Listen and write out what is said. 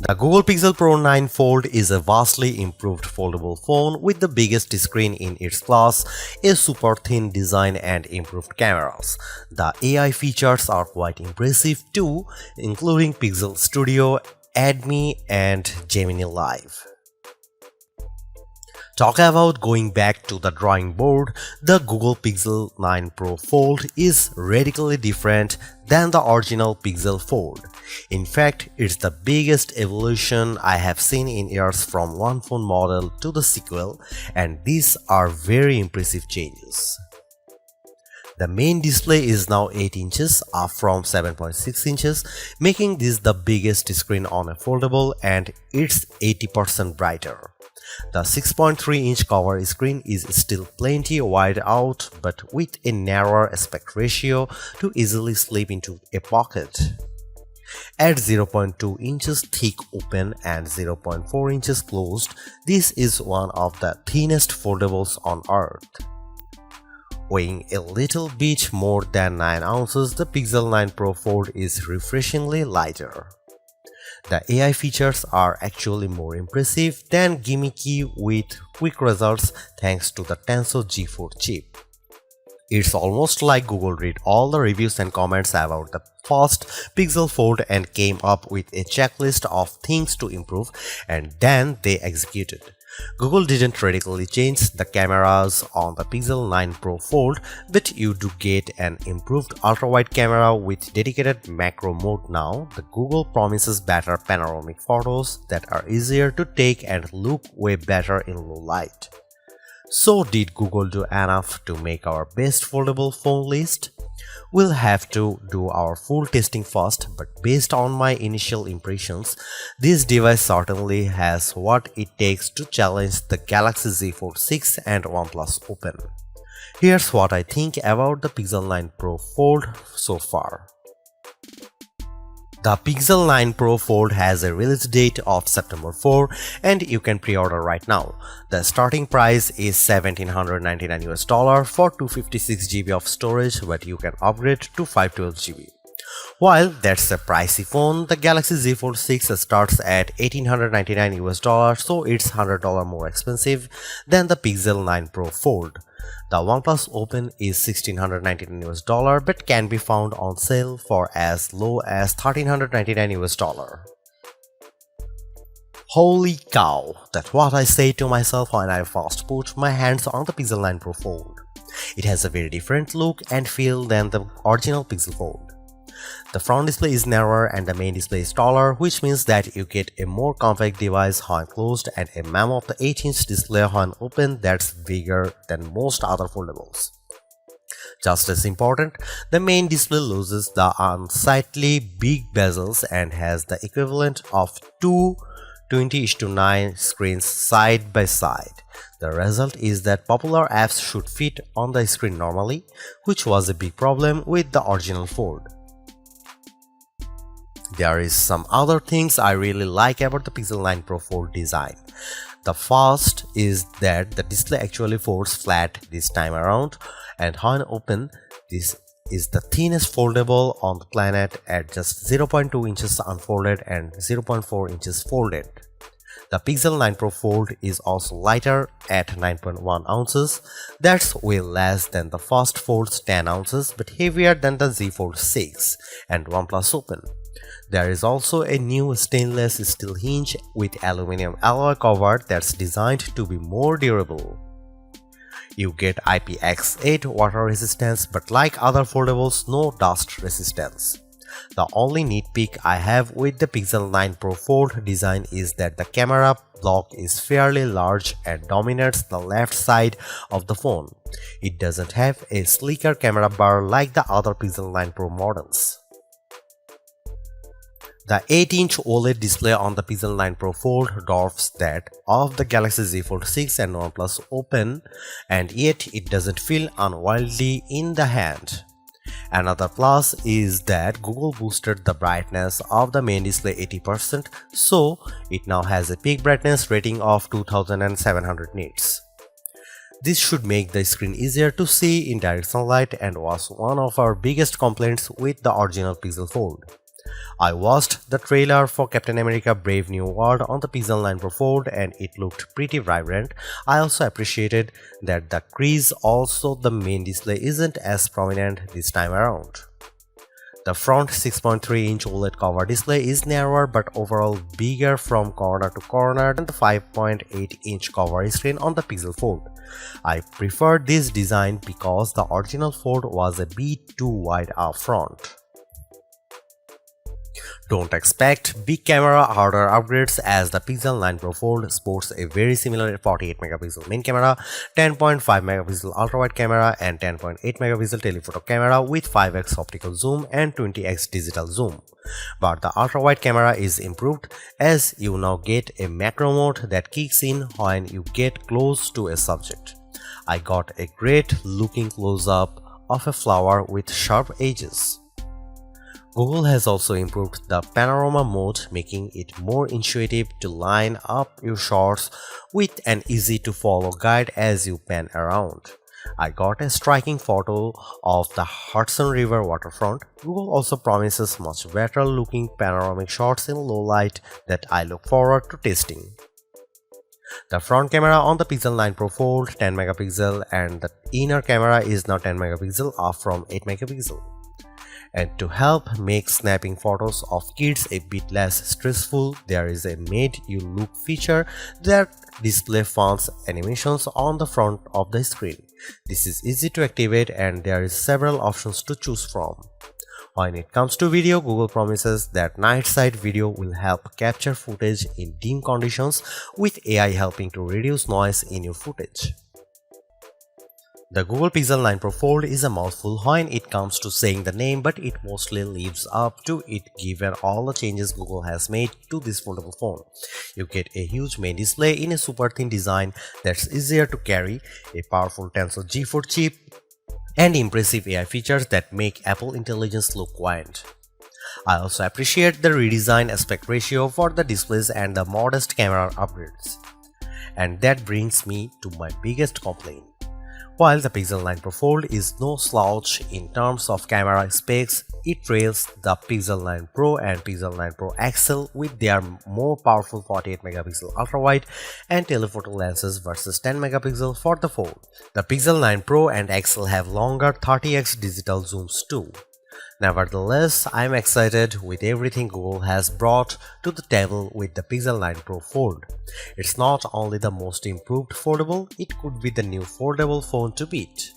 The Google Pixel Pro 9 Fold is a vastly improved foldable phone with the biggest screen in its class, a super thin design and improved cameras. The AI features are quite impressive too, including Pixel Studio, Add Me and Gemini Live. Talk about going back to the drawing board, the Google Pixel 9 Pro Fold is radically different than the original Pixel Fold. In fact, it's the biggest evolution I have seen in years from one phone model to the sequel, and these are very impressive changes. The main display is now 8 inches, up from 7.6 inches, making this the biggest screen on a foldable, and it's 80% brighter. The 6.3-inch cover screen is still plenty wide out, but with a narrower aspect ratio to easily slip into a pocket. At 0.2 inches thick open and 0.4 inches closed, this is one of the thinnest foldables on earth. Weighing a little bit more than 9 ounces, the Pixel 9 Pro Fold is refreshingly lighter. The AI features are actually more impressive than gimmicky with quick results thanks to the Tensor G4 chip. It's almost like Google read all the reviews and comments about the first Pixel Fold and came up with a checklist of things to improve, and then they executed. Google didn't radically change the cameras on the Pixel 9 Pro Fold, but you do get an improved ultra-wide camera with dedicated macro mode now. The Google promises better panoramic photos that are easier to take and look way better in low light. So did Google do enough to make our best foldable phone list? We'll have to do our full testing first, but based on my initial impressions, this device certainly has what it takes to challenge the Galaxy Z Fold 6 and OnePlus Open. Here's what I think about the Pixel 9 Pro Fold so far. The Pixel 9 Pro Fold has a release date of September 4 and you can pre-order right now. The starting price is $1,799 for 256 GB of storage, but you can upgrade to 512 GB. While that's a pricey phone, the Galaxy Z Fold 6 starts at $1,899, so it's $100 more expensive than the Pixel 9 Pro Fold. The OnePlus Open is $1,699 but can be found on sale for as low as $1,399. Holy cow, that's what I say to myself when I first put my hands on the Pixel 9 Pro Fold. It has a very different look and feel than the original Pixel Fold. The front display is narrower and the main display is taller, which means that you get a more compact device when closed and a mammoth 8-inch display when open that's bigger than most other foldables. Just as important, the main display loses the unsightly big bezels and has the equivalent of two 20:9 screens side by side. The result is that popular apps should fit on the screen normally, which was a big problem with the original Fold. There is some other things I really like about the Pixel 9 Pro Fold design. The first is that the display actually folds flat this time around, and when open, this is the thinnest foldable on the planet at just 0.2 inches unfolded and 0.4 inches folded. The Pixel 9 Pro Fold is also lighter at 9.1 ounces, that's way less than the first Fold's 10 ounces but heavier than the Z Fold 6 and OnePlus Open. There is also a new stainless steel hinge with aluminum alloy cover that's designed to be more durable. You get IPX8 water resistance, but like other foldables, no dust resistance. The only nitpick I have with the Pixel 9 Pro Fold design is that the camera block is fairly large and dominates the left side of the phone. It doesn't have a sleeker camera bar like the other Pixel 9 Pro models. The 8-inch OLED display on the Pixel 9 Pro Fold dwarfs that of the Galaxy Z Fold 6 and OnePlus Open, and yet it doesn't feel unwieldy in the hand. Another plus is that Google boosted the brightness of the main display 80%, so it now has a peak brightness rating of 2700 nits. This should make the screen easier to see in direct sunlight and was one of our biggest complaints with the original Pixel Fold. I watched the trailer for Captain America Brave New World on the Pixel 9 Pro Fold and it looked pretty vibrant. I also appreciated that the crease, also the main display, isn't as prominent this time around. The front 6.3-inch OLED cover display is narrower but overall bigger from corner to corner than the 5.8-inch cover screen on the Pixel Fold. I preferred this design because the original Fold was a bit too wide up front. Don't expect big camera hardware upgrades as the Pixel 9 Pro Fold sports a very similar 48 megapixel main camera, 10.5 megapixel ultra-wide camera and 10.8 megapixel telephoto camera with 5x optical zoom and 20x digital zoom. But the ultra-wide camera is improved as you now get a macro mode that kicks in when you get close to a subject. I got a great looking close-up of a flower with sharp edges. Google has also improved the panorama mode, making it more intuitive to line up your shots with an easy-to-follow guide as you pan around. I got a striking photo of the Hudson River waterfront. Google also promises much better looking panoramic shots in low light that I look forward to testing. The front camera on the Pixel 9 Pro Fold 10 megapixel and the inner camera is now 10 megapixel up from 8 megapixel. And to help make snapping photos of kids a bit less stressful, there is a Made You Look feature that displays fonts animations on the front of the screen. This is easy to activate and there is several options to choose from. When it comes to video, Google promises that night sight video will help capture footage in dim conditions with AI helping to reduce noise in your footage. The Google Pixel 9 Pro Fold is a mouthful when it comes to saying the name, but it mostly lives up to it given all the changes Google has made to this foldable phone. You get a huge main display in a super thin design that's easier to carry, a powerful Tensor G4 chip, and impressive AI features that make Apple Intelligence look quiet. I also appreciate the redesigned aspect ratio for the displays and the modest camera upgrades. And that brings me to my biggest complaint. While the Pixel 9 Pro Fold is no slouch in terms of camera specs, it trails the Pixel 9 Pro and Pixel 9 Pro XL with their more powerful 48 megapixel ultra-wide and telephoto lenses versus 10 megapixel for the Fold. The Pixel 9 Pro and XL have longer 30x digital zooms too. Nevertheless, I'm excited with everything Google has brought to the table with the Pixel 9 Pro Fold. It's not only the most improved foldable, it could be the new foldable phone to beat.